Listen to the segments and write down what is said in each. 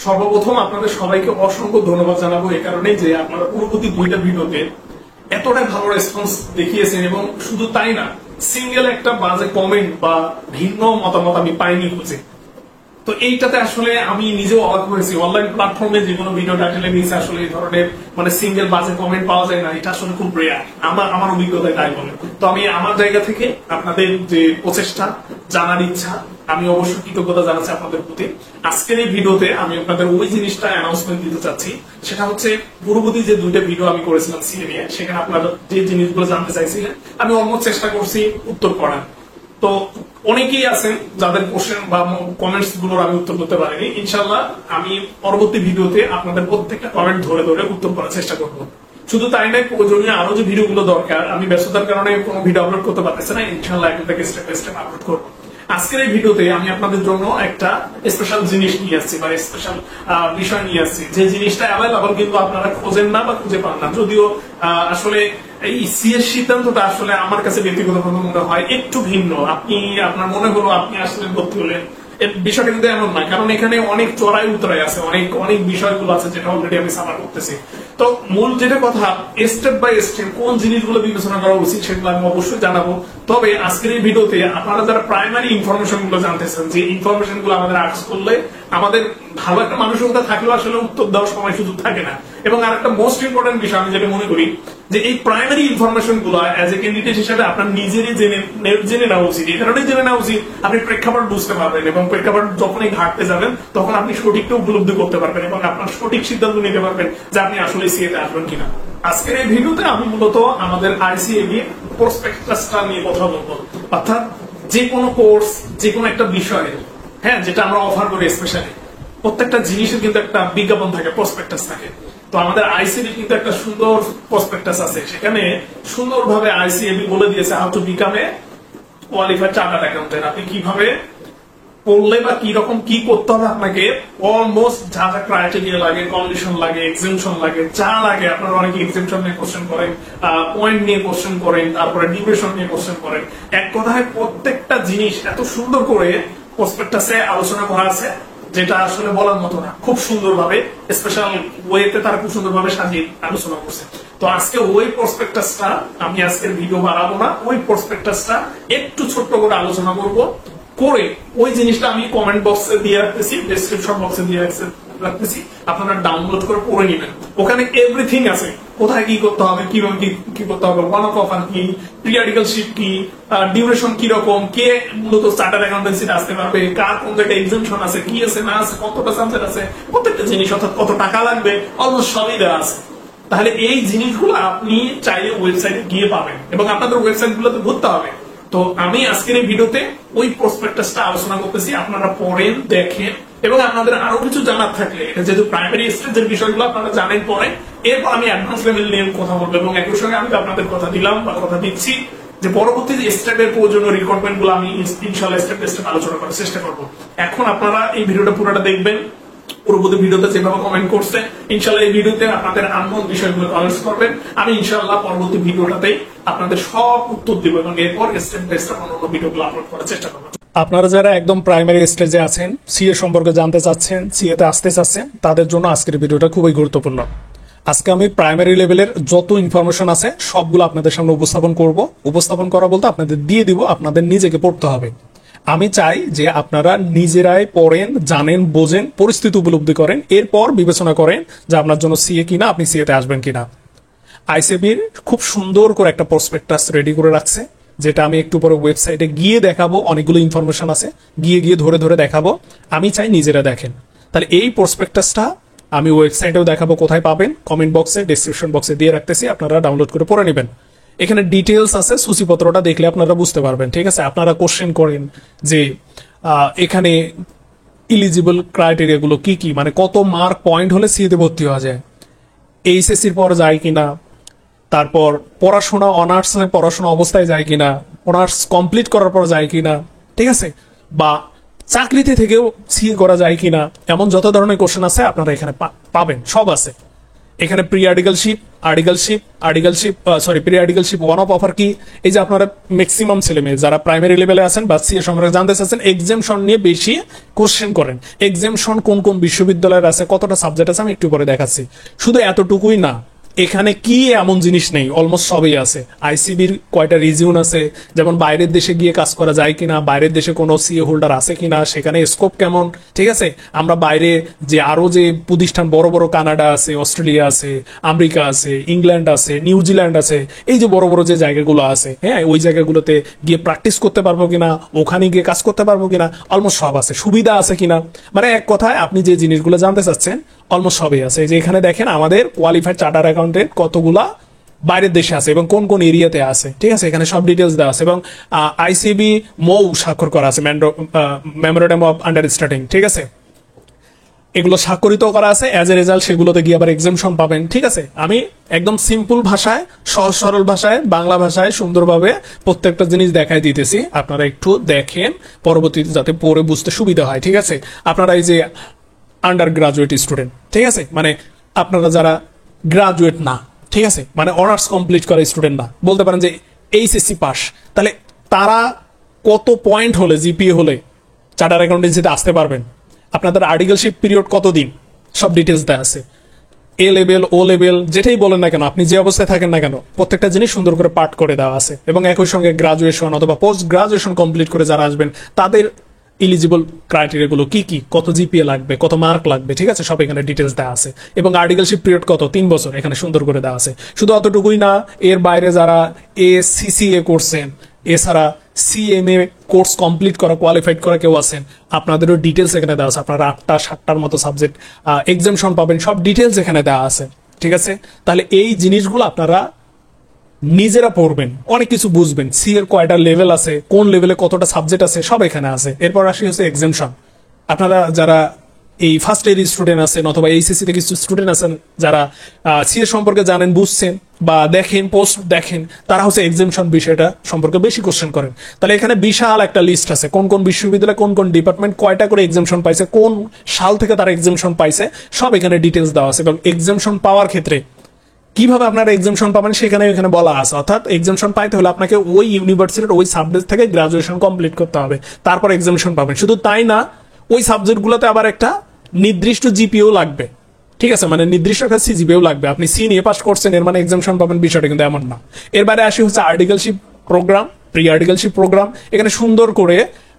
সর্বপ্রথম আপনাদের সবাইকে অসংখ্য ধন্যবাদ জানাবো এই কারণে যে আপনারা পূর্ববর্তী দুইটা ভিডিওতে এতটাই ভালো রেসপন্স দেখিয়েছেন এবং শুধু তাই না, সিঙ্গেল একটা বাজে কমেন্ট বা ভিন্ন মতামত আমি পাইনি খুঁজে। তো এইটাতে আসলে আমি নিজেও অবাক হয়েছি। অনলাইন প্ল্যাটফর্মে যে কোনো ভিডিও টাইটেলে নিচে আসলে এই ধরনের সিঙ্গেল বাজে কমেন্ট পাওয়া যায় না, এটা আসলে খুব রেয়ার। আমার অভিজ্ঞতায় তাই বলে। তো আমি আমার জায়গা থেকে আপনাদের যে প্রচেষ্টা, জানার ইচ্ছা, আমি অবশ্যই কৃতজ্ঞতা জানাচ্ছি আপনাদের প্রতি। আজকের এই ভিডিওতে আমি আপনাদের ওই জিনিসটা অ্যানাউন্সমেন্ট দিতে চাচ্ছি, সেটা হচ্ছে পূর্ববর্তী যে দুইটা ভিডিও আমি করেছিলাম সিএ নিয়ে, সেখানে আপনারা যে জিনিসগুলো জানতে চাইছিলেন আমি অলমোস্ট চেষ্টা করছি উত্তর করার। তো অনেকেই আছেন যাদের কোশ্চেন বা কমেন্টস গুলোর আমি উত্তর করতে পারিনি। ইনশাল্লাহ আমি পরবর্তী ভিডিওতে আপনাদের প্রত্যেকটা কমেন্ট ধরে ধরে উত্তর করার চেষ্টা করব। শুধু তাই নয়, প্রয়োজনীয় আরো যে ভিডিওগুলো দরকার, আমি ব্যস্ততার কারণে কোনো ভিডিও আপলোড করতে পারতেছি না। ইনশাল্লাহ এখন থেকে স্টেপ বাই স্টেপ আপলোড করবো। আজকের এই ভিডিওতে আমি আপনাদের জন্য একটা স্পেশাল জিনিস নিয়ে আসছি বা স্পেশাল বিষয় নিয়ে আসছি, যে জিনিসটা অ্যাভেলেবল কিন্তু আপনারা খোঁজেন না বা খুঁজে পান না। যদিও আসলে এই সিএস সিদ্ধান্তটা আসলে আমার কাছে ব্যক্তিগতভাবে মনে হয় একটু ভিন্ন। আপনার মনে হলো আপনি আসলে ভর্তি হলেন, বিষয়টা কিন্তু এমন না, কারণ এখানে অনেক চড়াই উতরাই আছে, অনেক বিষয়গুলো আছে যেটা অলরেডি আমি সাফার করতেছি। তো মূল যেটা কথা, স্টেপ বাই স্টেপ কোন জিনিসগুলো বিবেচনা করা উচিত সেগুলো আমি অবশ্যই জানাবো। তবে আজকের এই ভিডিওতে আপনারা যারা প্রাইমারি ইনফরমেশন গুলো জানতেছেন, যে ইনফরমেশন গুলো আমাদের আর্টস করলে আমাদের ভালো একটা মানসিকতা থাকলেও আসলে উত্তর দেওয়ার সময় সুযোগ থাকে না। এবং আর একটা মোস্ট ইম্পর্টেন্ট বিষয় আমি যেটা মনে করি, যে এই প্রাইমারি ইনফরমেশন গুলো অ্যাজ এ ক্যান্ডিডেট হিসেবে আপনার নিজেরই জেনে নেওয়া উচিত। এই কারণেই জেনে নেওয়া উচিত, আপনি প্রেক্ষাপট বুঝতে পারবেন এবং প্রেক্ষাপট যখনই ঘাটতে যাবেন তখন আপনি সঠিকটা উপলব্ধি করতে পারবেন এবং আপনার সঠিক সিদ্ধান্ত নিতে পারবেন যে আপনি আসলে সিএতে আসবেন কিনা। আজকের এই ভিডিওতে আমি মূলত আমাদের আইসিএবি প্রসপেক্টাসটা নিয়ে কথা বলবো। অর্থাৎ যে কোনো কোর্স, যে কোনো একটা বিষয়ে, হ্যাঁ, যেটা আমরা অফার করি, স্পেশালি প্রত্যেকটা জিনিসের কিন্তু একটা বিজ্ঞাপন থাকে, প্রসপেক্টাস থাকে। তো আমাদের আইসিএবি কিন্তু একটা সুন্দর প্রসপেক্টাস আছে, সেখানে সুন্দরভাবে আইসিএবি বলে দিয়েছে how to become a qualified chartered accountant. আপনি কিভাবে পড়লে বা কি রকম কি করতে হবে আপনাকে, অলমোস্ট যা যা ক্রাইটেরিয়া লাগে, কন্ডিশন লাগে, এক্সেমশন লাগে, যা লাগে। আপনারা অনেকে এক্সেমশন নিয়ে কোশ্চেন করেন, পয়েন্ট নিয়ে কোশ্চেন করেন, তারপরে ডিউরেশন নিয়ে কোশ্চেন করেন। এক কথায় প্রত্যেকটা জিনিস এত সুন্দর করে প্রসপেক্টাসে আলোচনা করা আছে, যেটা আসলে বলার মতো না। খুব সুন্দরভাবে স্পেশাল ওয়েতে তারা খুব সুন্দরভাবে সাজিয়ে আলোচনা করছে। তো আজকে ওই প্রসপেক্টাসটা আমি আজকের ভিডিও বানাবো না, ওই প্রসপেক্টাসটা একটু ছোট্ট করে আলোচনা করবো করে ওই জিনিসটা আমি কমেন্ট বক্সে দিয়ে রাখতেছি, ডেসক্রিপশন বক্সে দিয়ে রাখতেছি, আপনারা ডাউনলোড করে পড়ে নেবেন। ওখানে এভরিথিং আছে, কোথায় কি করতে হবে, কিভাবে কি করতে হবে, ওয়ান অফ অফার কি, পিরিয়ডিক্যাল শিফট কি, ডিউরেশন কি রকম, কে মূলত চার্টার্ড অ্যাকাউন্টেন্সিতে আসতে পারবে, কার কোন জায়গায় এক্সামশন আছে, কি আছে না আছে, কতটা সাবজেক্ট আছে, প্রত্যেকটা জিনিস, অর্থাৎ কত টাকা লাগবে, অলমোস্ট সবই দেওয়া আছে। তাহলে এই জিনিসগুলো আপনি চাইলে ওয়েবসাইটে গিয়ে পাবেন এবং আপনাদের ওয়েবসাইট গুলোতে ঘুরতে হবে। তো আমি আজকের এই ভিডিওতে ওই প্রসপেক্টাসটা আলোচনা করতেছি, আপনারা পড়েন, দেখেন এবং আপনাদের আরো কিছু জানার থাকলে, এটা যেহেতু প্রাইমারি স্টেজের বিষয়গুলো আপনারা জানেন পরে, এরপর আমি অ্যাডভান্স লেভেল নিয়ে কথা বলবো। এবং একই সঙ্গে আমি আপনাদের কথা দিলাম বা কথা দিচ্ছি যে পরবর্তী স্টেপের প্রয়োজনীয় রিকোয়ারমেন্ট গুলো আমি ইনশাআল্লাহ স্টেপ বাই স্টেপ আলোচনা করার চেষ্টা করবো। এখন আপনারা এই ভিডিওটা পুরোটা দেখবেন। পূর্ববর্তী ভিডিওতে যেভাবে কমেন্ট করছে, ইনশাআল্লাহ এই ভিডিওতে আপনাদের আননোন বিষয়গুলো কমেন্টস করবেন। আমি ইনশাআল্লাহ পরবর্তী ভিডিওটাতেই আপনাদের সব উত্তর দিব এবং এরপর স্টেপ বাই স্টেপ অন্য ভিডিওগুলো আপলোড করার চেষ্টা করব। আপনারা যারা একদম প্রাইমারি স্টেজে আছেন, সিএ সম্পর্কে জানতে চাচ্ছেন, সিএতে আসতে চাচ্ছেন, তাদের জন্য আজকের ভিডিওটা খুবই গুরুত্বপূর্ণ। আজকে আমি প্রাইমারি লেভেলের যত ইনফরমেশন আছে সবগুলো আপনাদের সামনে উপস্থাপন করব। উপস্থাপন করা বলতে আপনাদের দিয়ে দিব, আপনাদের নিজেকে পড়তে হবে। আমি চাই যে আপনারা নিজেরাই পড়েন, জানেন, বোঝেন, পরিস্থিতি উপলব্ধি করেন, এরপর বিবেচনা করেন যে আপনার জন্য সিএ কিনা, আপনি সিএতে আসবেন কিনা। আইসিএবির খুব সুন্দর করে একটা প্রসপেক্টাস রেডি করে রাখছে, যেটা আমি একটু পরে ওয়েবসাইটে গিয়ে দেখাবো। অনেকগুলো ইনফরমেশন আছে, গিয়ে ধরে ধরে দেখাবো। আমি চাই নিজেরা দেখেন। তাহলে এই প্রসপেক্টাসটা আমি ওয়েবসাইটেও দেখাবো, কোথায় পাবেন, কমেন্ট বক্সে, ডেসক্রিপশন বক্সে দিয়ে রাখতেছি, আপনারা ডাউনলোড করে পড়ে নেবেন। এখানে ডিটেলস আছে, সূচিপত্রটা দেখলে আপনারা বুঝতে পারবেন। ঠিক আছে, আপনারা কোশ্চেন করেন যে এখানে ইলিজিবল ক্রাইটেরিয়া গুলো কি কি, মানে কত মার্ক পয়েন্ট হলে সিএতে ভর্তি হওয়া যায়, এইচএসসির পর যায় কিনা, তারপর পড়াশোনা অনার্স পড়াশোনা অবস্থায় যায় কিনা, অনার্স কমপ্লিট করার পর যায় কিনা, ঠিক আছে, বা চাকরিতে থেকেও সিএ করা যায় কিনা, এমন যত ধরনের কোশ্চেন আছে আপনারা এখানে পাবেন, সব আছে। এখানে periodical shift, pre articleship one of offer কি, এই যে আপনারা ম্যাক্সিমাম ছেলে মেয়ে যারা প্রাইমারি লেভেলে আছেন বা সিএ সম্পর্কে জানতে চাচ্ছেন, এক্সামশন নিয়ে বেশি কোশ্চেন করেন। এক্সামশন কোন কোন বিশ্ববিদ্যালয়ের আছে, কতটা সাবজেক্ট আছে, আমি একটু পরে দেখাচ্ছি। শুধু এতটুকুই না, এখানে কি এমন জিনিস নেই, অলমোস্ট সবই আছে। আইসিবির কয়টা রিজিউন আছে, যেমন বাইরের দেশে গিয়ে কাজ করা যায় কিনা, বাইরের দেশে কোনো সিএ হোল্ডার আছে কিনা, সেখানে স্কোপ কেমন, ঠিক আছে। আমরা বাইরে যে আরো যে প্রতিষ্ঠান বড় বড় কানাডা আছে, অস্ট্রেলিয়া আছে, আমেরিকা আছে, ইংল্যান্ড আছে, নিউজিল্যান্ড আছে, এই যে বড় বড় যে জায়গাগুলো আছে, হ্যাঁ, ওই জায়গাগুলোতে গিয়ে প্র্যাকটিস করতে পারবো কিনা, ওখানে গিয়ে কাজ করতে পারবো কিনা, অলমোস্ট সব আছে। সুবিধা আছে কিনা, মানে এক কথায় আপনি যে জিনিসগুলো জানতে চাচ্ছেন অলমোস্ট সবই আছে। যে এখানে দেখেন আমাদের কোয়ালিফাইড চার্টার অ্যাকাউন্টেন্ট কতগুলা বাইরের দেশে আছে এবং কোন কোন এরিয়াতে আছে, ঠিক আছে, এখানে সব ডিটেলস দেওয়া আছে। এবং আইসিবি মৌ স্বাক্ষর করা আছে, মেমোরেন্ডাম অফ আন্ডারস্ট্যান্ডিং, ঠিক আছে, এগুলো স্বাক্ষরিত করা আছে। অ্যাজ এ রেজাল্ট সেগুলোতে গিয়ে আবার এক্সামশন পাবেন, ঠিক আছে। আমি একদম সিম্পল ভাষায়, সহজ সরল ভাষায়, বাংলা ভাষায় সুন্দরভাবে প্রত্যেকটা জিনিস দেখাই দিতেছি, আপনারা একটু দেখেন পরবর্তীতে যাতে পড়ে বুঝতে সুবিধা হয়, ঠিক আছে। আপনারা এই যে আন্ডার গ্রাজুয়েট স্টুডেন্ট, ঠিক আছে, মানে আপনারা যারা গ্রাজুয়েট না, ঠিক আছে, মানে অনার্স কমপ্লিট করা স্টুডেন্ট না, বলতে পারেন যে এইচএসসি পাস, তাহলে তারা কত পয়েন্ট হলে, জিপিএ হলে চার্টার অ্যাকাউন্টেন্সিতে আসতে পারবেন, আপনাদের আর্টিকেলশিপ পিরিয়ড কতদিন, সব ডিটেলস দেওয়া আছে। এ লেভেল, ও লেভেল, যেটাই বলেন না কেন, আপনি যে অবস্থায় থাকেন না কেন, প্রত্যেকটা জিনিস সুন্দর করে পাঠ করে দেওয়া আছে। এবং একই সঙ্গে গ্রাজুয়েশন অথবা পোস্ট গ্রাজুয়েশন কমপ্লিট করে যারা আসবেন তাদের ইলিজিবল ক্রাইটেরিয়া গুলো কি কি, কত জিপিএ লাগবে, কত মার্ক লাগবে, ঠিক আছে, সব এখানে ডিটেলস দেওয়া আছে। এবং আর্টিকেলশিপ পিরিয়ড কত, 3 বছর, এখানে সুন্দর করে দেওয়া আছে। শুধু অতটুকুই না, এর বাইরে যারা এসিসিএ করছেন, এছাড়া সিএমএ কোর্স কমপ্লিট করা, কোয়ালিফাইড করা কেউ আছেন, আপনাদেরও ডিটেলস এখানে দেওয়া আছে। আপনারা 8টা-7টার মতো সাবজেক্ট এক্সামশন পাবেন, সব ডিটেলস এখানে দেওয়া আছে, ঠিক আছে। তাহলে এই জিনিসগুলো আপনারা নিজেরা পড়বেন, অনেক কিছু বুঝবেন। সি এর কয়টা লেভেল আছে, কোন লেভেলে কতটা সাবজেক্ট আছে, সব এখানে আছে। এরপর আসি হচ্ছে এক্সামশন। আপনারা যারা এই ফার্স্ট ইয়ার স্টুডেন্ট আছেন অথবা এইচএসসি থেকে কিছু স্টুডেন্ট আছেন যারা সি এর সম্পর্কে জানেন, বুঝছেন বা দেখেন, পোস্ট দেখেন, তারা হচ্ছে এক্সামশন বিষয়টা সম্পর্কে বেশি কোশ্চেন করেন। তাহলে এখানে বিশাল একটা লিস্ট আছে, কোন কোন বিশ্ববিদ্যালয়, কোন কোন ডিপার্টমেন্ট কয়টা করে এক্সামশন পাইছে, কোন সাল থেকে তারা এক্সামশন পাইছে, সব এখানে ডিটেলস দেওয়া আছে। এবং এক্সামশন পাওয়ার ক্ষেত্রে কিভাবে আপনারা এক্সামশন পাবেন সেখানে এখানে বলা আছে। অর্থাৎ এক্সামশন পাইতে হলে আপনাকে ওই ইউনিভার্সিটির ওই সাবজেক্ট থেকে গ্রাজুয়েশন কমপ্লিট করতে হবে, তারপর এক্সামশন পাবেন। শুধু তাই না, ওই সাবজেক্টগুলোতে আবার একটা নির্দিষ্ট জিপিও লাগবে, ঠিক আছে, মানে নির্দিষ্ট একটা সিজিপিও লাগবে। আপনি সি নিয়ে পাস করছেন এর মানে এক্সামশন পাবেন, বিষয়টা কিন্তু এমন না। এর বাইরে আসি হচ্ছে articleship programme, pre articleship programme. এখানে সুন্দর করে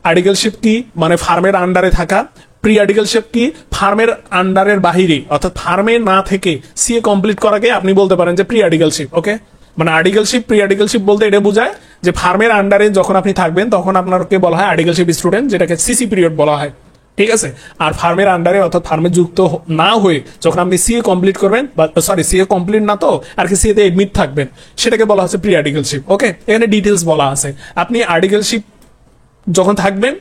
আর্টিকেলশিপ কি, মানে ফার্মের আন্ডারে থাকা, প্রি আর্টিকেলশিপ কি, ফার্মের আন্ডারের বাহিরে, অর্থাৎ ফার্মে না থেকে সিএ কমপ্লিট করাকে আপনি বলতে পারেন যে প্রি আর্টিকেলশিপ। ওকে, মানে আর্টিকেলশিপ, প্রি আর্টিকেলশিপ বলতে এটা বোঝায় যে ফার্মের আন্ডারে যখন আপনি থাকবেন তখন আপনাকে বলা হয় আর্টিকেলশিপ স্টুডেন্ট, যেটাকে সিসি পিরিয়ড বলা হয়, ঠিক আছে। আর ফার্মের আন্ডারে অর্থাৎ ফার্মে যুক্ত না হয়ে যখন আপনি সিএ কমপ্লিট করবেন, বা সরি সিএ কমপ্লিট না তো আর কি, সিএ তে এডমিট থাকবেন, সেটাকে বলা হচ্ছে প্রি আর্টিকেলশিপ। ওকে, এখানে ডিটেলস বলা আছে। আপনি আর্টিকেলশিপ যখন থাকবেন,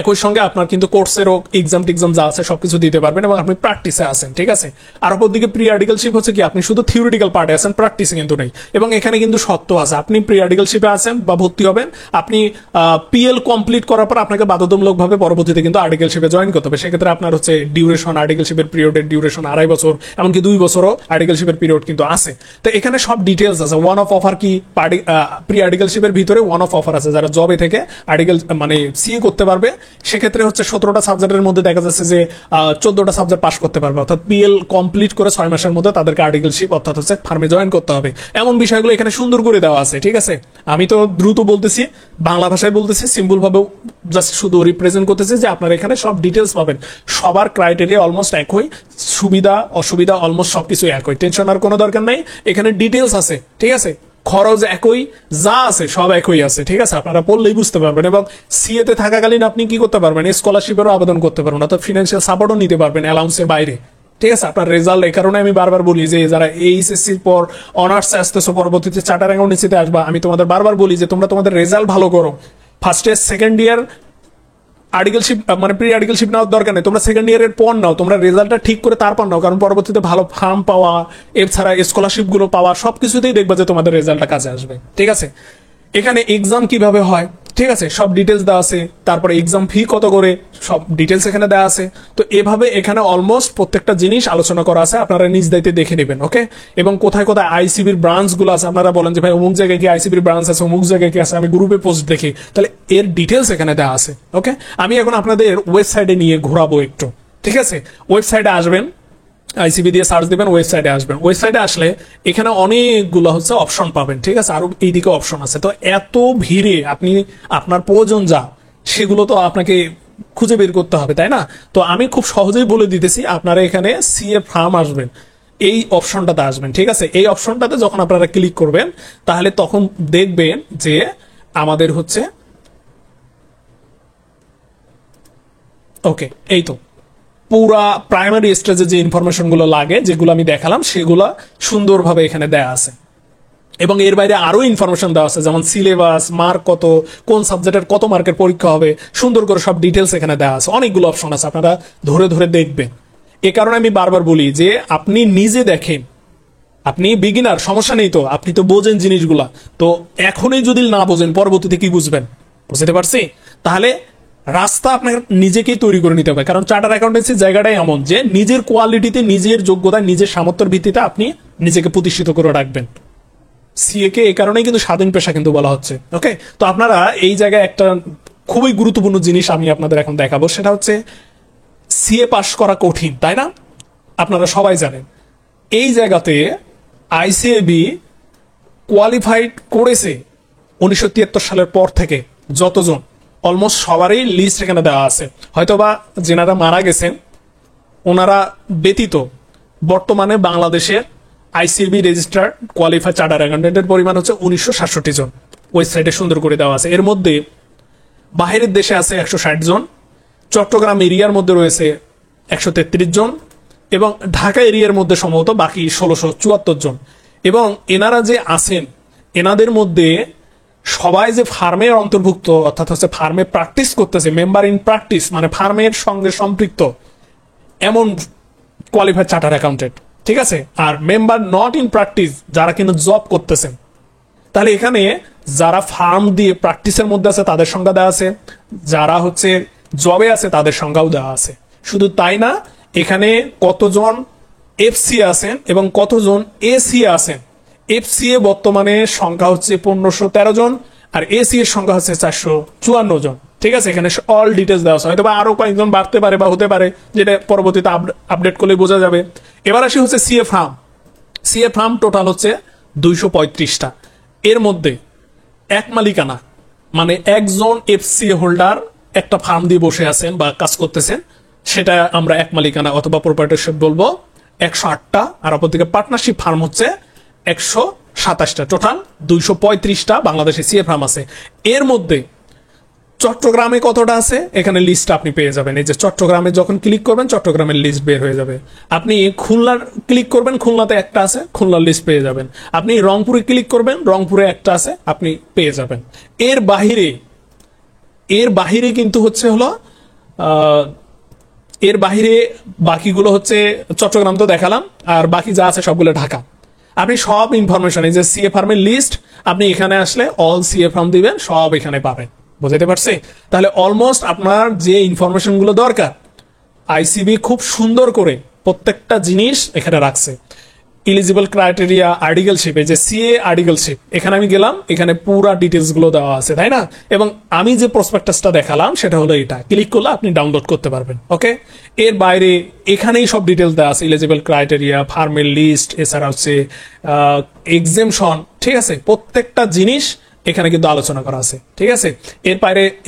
একই সঙ্গে আপনার কিন্তু কোর্সেরও এক্সাম টিক্সাম যা আছে সবকিছু দিতে পারবেন এবং আপনি প্র্যাকটিসে আছেন, ঠিক আছে। আর অপরদিকে প্রি আর্টিকেলশিপ হচ্ছে কি, আপনি শুধু থিওরিটিক্যাল পার্টে আছেন, প্র্যাকটিসে কিন্তু নেই। এবং এখানে কিন্তু সত্য আছে, আপনি প্রি আর্টিকেলশিপে আছেন বা ভর্তি হবেন, আপনি পিএল কমপ্লিট করার পর আপনাকে বাধ্যতামূলকভাবে পরবর্তীতে কিন্তু আর্টিকেলশিপে জয়েন করতে হবে। সেক্ষেত্রে আপনার হচ্ছে ডিউরেশন, আর্টিকেলশিপের পিরিয়ডের ডিউরেশন 2.5 বছর, এমনকি 2 বছরও আর্টিকেলশিপের পিরিয়ড কিন্তু আছে। তো এখানে সব ডিটেলস আছে। ওয়ান অফ অফার কি, প্রি আর্টিকেলশিপের ভিতরে ওয়ান অফ অফার আছে, যারা জবে থেকে আর্টিকেল মানে সিএ করতে পারবে, সেক্ষেত্রে হচ্ছে 17টা সাবজেক্টের মধ্যে দেখা যাচ্ছে যে 14টা সাবজেক্ট পাস করতে পারবে, অর্থাৎ পিএল কমপ্লিট করে 6 মাসের মধ্যে তাদেরকে আর্টিকেলশিপ অর্থাৎ হচ্ছে ফার্মে জয়েন করতে হবে। এমন বিষয়গুলো এখানে সুন্দর করে দেওয়া আছে, ঠিক আছে। আমি তো দ্রুত বলতেছি, বাংলা ভাষায় বলতেছি, সিম্পল ভাবে জাস্ট শুধু রিপ্রেজেন্ট করতেছি যে আপনারা এখানে সব ডিটেলস পাবেন। সবার ক্রাইটেরিয়া অলমোস্ট একই, সুবিধা অসুবিধা অলমোস্ট সবকিছু একই, টেনশন আর কোনো দরকার নাই। এখানে ডিটেলস আছে, ঠিক আছে, খরচ একই, যা আছে সব একই আছে, ঠিক আছে। আপনারা পড়লেই বুঝতে পারবেন। এবং সিএ তে থাকাকালীন আপনি কি করতে পারবেন, স্কলারশিপেরও আবেদন করতে পারবেন, অর্থাৎ ফিনান্সিয়াল সাপোর্টও নিতে পারবেন অ্যালাউন্সের বাইরে, ঠিক আছে। আপনার রেজাল্ট, এই কারণে আমি বারবার বলি যে যারা এইচএসসির পর অনার্সে আসতেছো, পরবর্তীতে চার্টার অ্যাকাউন্টেন্সিতে আসবা, আমি তোমাদের বারবার বলি যে তোমরা তোমাদের রেজাল্ট ভালো করো। First year, second year articleship মানে প্রি আর্টিকেলশিপ নেওয়ার দরকার নেই, তোমরা সেকেন্ড ইয়ারের পর নাও, তোমরা রেজাল্টটা ঠিক করে তারপর নাও, কারণ পরবর্তীতে ভালো ফার্ম পাওয়া, এছাড়া স্কলারশিপ গুলো পাওয়া, সবকিছুতেই দেখবা যে তোমাদের রেজাল্টটা কাজে আসবে, ঠিক আছে। এখানে এক্সাম কিভাবে হয়, ঠিক আছে, সব ডিটেলস দেওয়া আছে, তারপরে এক্সাম ফি কত করে সব ডিটেলস এখানে দেওয়া আছে। তো এভাবে এখানে অলমোস্ট প্রত্যেকটা জিনিস আলোচনা করা আছে, আপনারা নিজ দায়িত্বে দেখে নেবেন। ওকে, এবং কোথায় কোথায় আইসিবির ব্রাঞ্চ গুলো আছে, আপনারা বলেন যে ভাই অমুক জায়গায় কি আইসিবির ব্রাঞ্চ আছে, অমুক জায়গায় কি আছে, আমি গ্রুপে পোস্ট দেখি, তাহলে এর ডিটেলস এখানে দেওয়া আছে। ওকে, আমি এখন আপনাদের ওয়েবসাইটে নিয়ে ঘোরাবো একটু। ঠিক আছে, ওয়েবসাইটে আসবেন, আইসিবি দিয়ে সার্চ দিবেন, ওয়েবসাইটে আসবেন। ওয়েবসাইটে আসলে এখানে অনেকগুলো হচ্ছে অপশন পাবেন। ঠিক আছে, আরো এইদিকে অপশন আছে। তো এত ভিড়ে আপনি আপনার প্রয়োজন যা সেগুলো তো আপনাকে খুঁজে বের করতে হবে, তাই না? তো আমি খুব সহজেই বলে দিতেছি, আপনারা এখানে সিএ ফার্ম আসবেন, এই অপশনটাতে আসবেন। ঠিক আছে, এই অপশনটাতে যখন আপনারা ক্লিক করবেন তাহলে তখন দেখবেন যে আমাদের হচ্ছে ওকে, এই তো পুরা প্রাইমারি স্টেজে যে ইনফরমেশন গুলো লাগে, যেগুলো আমি দেখালাম, সেগুলো সুন্দরভাবে এখানে দেয়া আছে। এবং এর বাইরে আরো ইনফরমেশন দেওয়া আছে, যেমন সিলেবাস, মার্ক কত, কোন সাবজেক্টের কত মার্কের পরীক্ষা হবে, সুন্দর করে সব ডিটেলস এখানে দেওয়া আছে। অনেকগুলো অপশন আছে, আপনারা ধরে ধরে দেখবেন। এ কারণে আমি বারবার বলি যে আপনি নিজে দেখেন, আপনি বিগিনার, সমস্যা নেই, তো আপনি তো বোঝেন জিনিসগুলা, তো এখনই যদি না বোঝেন পরবর্তীতে কি বুঝবেন? বুঝতে পারছি? তাহলে রাস্তা আপনার নিজেকেই তৈরি করে নিতে হবে, কারণ চার্টার অ্যাকাউন্টেন্সি জায়গাটাই এমন যে নিজের কোয়ালিটিতে, নিজের যোগ্যতা, নিজের সামর্থ্যের ভিত্তিতে আপনি নিজেকে প্রতিষ্ঠিত করে রাখবেন। সিএ কে এই কারণেই কিন্তু স্বাধীন পেশা কিন্তু বলা হচ্ছে। ওকে, তো আপনারা এই জায়গায় একটা খুবই গুরুত্বপূর্ণ জিনিস আমি আপনাদের এখন দেখাবো, সেটা হচ্ছে সিএ পাস করা কঠিন, তাই না? আপনারা সবাই জানেন। এই জায়গাতে আইসিএবি কোয়ালিফাইড করেছে 1973 সালের পর থেকে যতজন, অলমোস্ট সবারই লিস্ট এখানে দেওয়া আছে। হয়তোবা যেনারা মারা গেছেন ওনারা ব্যতীত বর্তমানে বাংলাদেশের আইসিএবি রেজিস্টার্ড কোয়ালিফাইড চার্টার অ্যাকাউন্টেন্টের পরিমাণ হচ্ছে 1967 জন। ওয়েবসাইটে সুন্দর করে দেওয়া আছে। এর মধ্যে বাহিরের দেশে আছে 160 জন, চট্টগ্রাম এরিয়ার মধ্যে রয়েছে 133 জন, এবং ঢাকা এরিয়ার মধ্যে সম্ভবত বাকি 1674 জন। এবং এনারা যে আছেন, এনাদের মধ্যে সবাই যে ফার্মের অন্তর্ভুক্ত, অর্থাৎ হচ্ছে ফার্মে প্র্যাকটিস করতেছে, মেম্বার ইন প্র্যাকটিস, মানে ফার্মের সঙ্গে সম্পৃক্ত এমন কোয়ালিফাইড চার্টার অ্যাকাউন্টেন্ট। ঠিক আছে, আর মেম্বার নট ইন প্র্যাকটিস, যারা কিন্তু জব করতেছেন। তাহলে এখানে যারা ফার্ম দিয়ে প্র্যাকটিসের মধ্যে আছে তাদের সংখ্যা দেওয়া আছে, যারা হচ্ছে জবে আছে তাদের সংখ্যাও দেওয়া আছে। শুধু তাই না, এখানে কতজন এফসি আছেন এবং কতজন এসি আছেন। এফসিএ বর্তমানে সংখ্যা হচ্ছে 1513 জন, আর এসি এর সংখ্যা হচ্ছে 454 জন। ঠিক আছে, এখানে অল ডিটেলস দেওয়া আছে। হয়তো বা আরো কয়েকজন বাড়তে পারে বা হতে পারে, যেটা পরবর্তীতে আপডেট করলে বোঝা যাবে। এবার আসি হচ্ছে CA farm. CA farm total হচ্ছে 235টা। এর মধ্যে এক মালিকানা, মানে একজন এফসিএ হোল্ডার একটা ফার্ম দিয়ে বসে আছেন বা কাজ করতেছেন, সেটা আমরা এক মালিকানা অথবা প্রপার্টরশিপ বলবো, 108টা। আর অপরদিকে পার্টনারশিপ ফার্ম হচ্ছে 127টা। টোটাল 235টা বাংলাদেশে সিএ ফার্ম আছে। এর মধ্যে চট্টগ্রামে কতটা আছে এখানে লিস্ট আপনি পেয়ে যাবেন। এই যে চট্টগ্রামে যখন ক্লিক করবেন চট্টগ্রামের লিস্ট বের হয়ে যাবে। আপনি খুলনার ক্লিক করবেন, খুলনাতে একটা আছে, খুলনার লিস্ট পেয়ে যাবেন। আপনি রংপুরে ক্লিক করবেন, রংপুরে একটা আছে, আপনি পেয়ে যাবেন। এর বাহিরে কিন্তু হচ্ছে হলো এর বাহিরে বাকিগুলো হচ্ছে চট্টগ্রাম তো দেখালাম, আর বাকি যা আছে সবগুলো ঢাকা। আপনি সব ইনফরমেশন, এই যে সিএ ফার্মের লিস্ট, আপনি এখানে আসলে অল সিএ ফার্ম দিবেন, সব এখানে পাবেন। বুঝতে পারছি? তাহলে অলমোস্ট আপনার যে ইনফরমেশন গুলো দরকার আইসিবি খুব সুন্দর করে প্রত্যেকটা জিনিস এখানে রাখছে। ইলিজিবল ক্রাইটেরিয়া, আর্টিকেলশিপ, এই যে সিএ আর্টিকেলশিপ, এখানে আমি গেলাম, এখানে পুরা ডিটেলস গুলো দেওয়া আছে, তাই না? এবং আমি যে প্রসপেক্টাসটা দেখালাম সেটা হলো এটা, ক্লিক করলে আপনি ডাউনলোড করতে পারবেন। ওকে, এর বাইরে এখানেই সব ডিটেলস দেওয়া আছে, ইলিজিবল ক্রাইটেরিয়া, ফার্মের লিস্ট, এছাড়া হচ্ছে এক্সেমশন। ঠিক আছে, প্রত্যেকটা জিনিস এখানে কিন্তু আলোচনা করা আছে। ঠিক আছে,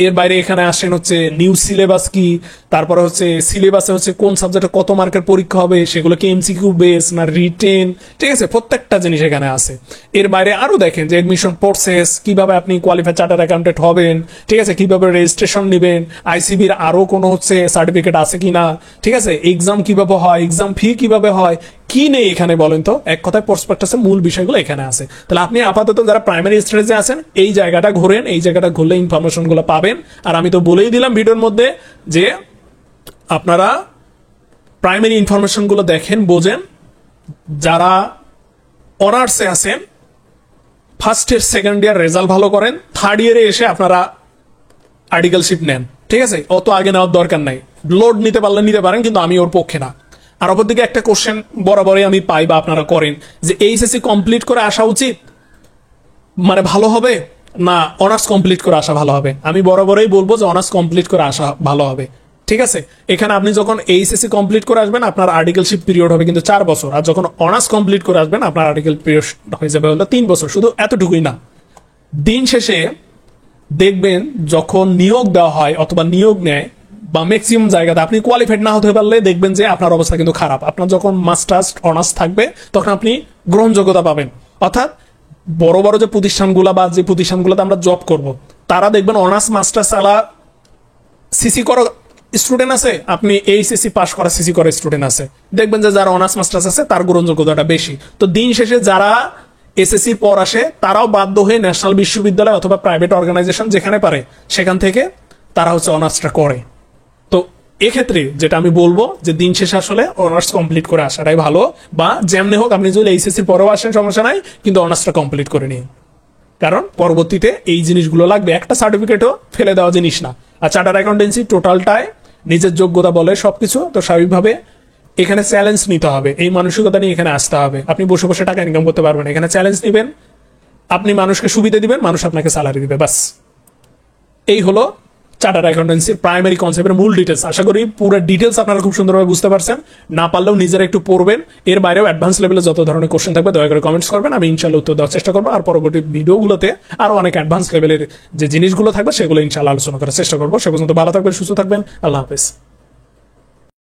এর বাইরে এখানে আসেন হচ্ছে নিউ সিলেবাস কি, তারপরে হচ্ছে সিলেবাসে হচ্ছে কোন সাবজেক্টে কত মার্কের পরীক্ষা হবে, সেগুলো কি এমসিকিউ বেস না রিটেন। ঠিক আছে, প্রত্যেকটা জিনিস এখানে আছে। এর বাইরে আরো দেখেন যে এডমিশন প্রসেস, কিভাবে আপনি কোয়ালিফাইড চার্টার অ্যাকাউন্টেন্ট হবেন, ঠিক আছে, কিভাবে রেজিস্ট্রেশন নেবেন, আইসিবির আরো কোনো হচ্ছে সার্টিফিকেট আছে কিনা, ঠিক আছে, এক্সাম কিভাবে হয়, এক্সাম ফি কিভাবে হয়, কি নেই এখানে বলেন তো। এক কথায় প্রসপেক্টাসের মূল বিষয়গুলো এখানে আছে। তাহলে আপনি আপাতত যারা প্রাইমারি স্টেজে আছেন এই জায়গাটা ঘোরেন, এই জায়গাটা ঘুরলে ইনফরমেশন গুলো পাবেন। আর আমি তো বলেই দিলাম ভিডিওর মধ্যে যে আপনারা প্রাইমারি ইনফরমেশন গুলো দেখেন, বোঝেন। যারা অনার্সে আছেন, first year second year result ভালো করেন, থার্ড ইয়ারে এসে আপনারা আর্টিকেলশিপ নেন, ঠিক আছে? অত আগে নেওয়ার দরকার নাই। লোড নিতে পারলে নিতে পারেন, কিন্তু আমি ওর পক্ষে না। আর অপরদিকে একটা কোশ্চেন বরাবরই আমি পাই বা আপনারা করেন যে এইচএসসি কমপ্লিট করে আসা উচিত, মানে ভালো হবে, না অনার্স কমপ্লিট করে আসা ভালো হবে? আমি বরাবরই বলবো যে অনার্স কমপ্লিট করে আসা ভালো হবে, ঠিক আছে? এখানে আপনি যখন এইচএসসি কমপ্লিট করে আসবেন আপনার আর্টিকেলশিপ পিরিয়ড হবে কিন্তু 4 বছর, আর যখন অনার্স কমপ্লিট করে আসবেন আপনার আর্টিকেল পিরিয়ড হয়ে যাবে হলো 3 বছর। শুধু এতটুকুই না, দিন শেষে দেখবেন যখন নিয়োগ দেওয়া হয় অথবা নিয়োগ নেয় বা ম্যাক্সিমাম জায়গাতে আপনি কোয়ালিফাইড না হতে পারলে দেখবেন যে আপনার অবস্থা কিন্তু খারাপ। আপনার যখন মাস্টার্স অনার্স থাকবে তখন আপনি গ্রহণযোগ্যতা পাবেন। অর্থাৎ বড় বড় যে প্রতিষ্ঠানগুলো বা যে প্রতিষ্ঠানগুলোতে আমরা জব করব, তারা দেখবেন অনার্স মাস্টার্স চালা সিসি করা স্টুডেন্ট আছে, আপনি এইচএসসি পাস করা সিসি করা স্টুডেন্ট আছে, দেখবেন যে যারা অনার্স মাস্টার্স আছে তার গ্রহণযোগ্যতাটা বেশি। তো দিন শেষে যারা এসএসসি পর আসে তারাও বাধ্য হয়ে ন্যাশনাল বিশ্ববিদ্যালয় অথবা প্রাইভেট অর্গানাইজেশন যেখানে পারে সেখান থেকে তারা হচ্ছে অনার্সটা করে। তো এক্ষেত্রে যেটা আমি বলবো যে দিন শেষে আসলে অনার্স কমপ্লিট করে আসাটাই ভালো, বা যেমনি হোক আপনি যদি এইচএসসি পরেও আসেন সমস্যা নাই, কিন্তু অনার্সটা কমপ্লিট করে নিন, কারণ পরবর্তীতে এই জিনিসগুলো লাগবে। একটা সার্টিফিকেটও ফেলে দেওয়া জিনিস না। আর চার্টার অ্যাকাউন্টেন্সি টোটালটাই নিজের যোগ্যতা বলে সবকিছু, তো স্বাভাবিকভাবে এখানে চ্যালেঞ্জ নিতে হবে, এই মানসিকতা নিয়ে এখানে আসতে হবে। আপনি বসে বসে টাকা ইনকাম করতে পারবেন, এখানে চ্যালেঞ্জ নেবেন, আপনি মানুষকে সুবিধা দিবেন, মানুষ আপনাকে স্যালারি দিবে, বাস। এই হলো চার্টার অ্যাকাউন্টেন্সির প্রাইমারি কনসেপ্টের মূল ডিটেলস। আশা করি পুরো ডিটেলস আপনারা খুব সুন্দরভাবে বুঝতে পারছেন। না পারলেও নিজেরা একটু পড়বেন। এর বাইরেও অ্যাডভান্স লেভেলে যত ধরনের কোশ্চেন থাকবে দয়া করে কমেন্টস করবেন, আমি ইনশাল্লাহ উত্তর দেওয়ার চেষ্টা করবো। আর পরবর্তী ভিডিওগুলোতে আরো অনেক অ্যাডভান্স লেভেলের যে জিনিসগুলো থাকবে সেগুলো ইনশাল্লাহ আলোচনা করার চেষ্টা করবো। সে পর্যন্ত ভালো থাকবেন, সুস্থ থাকবেন, আল্লাহ হাফেজ।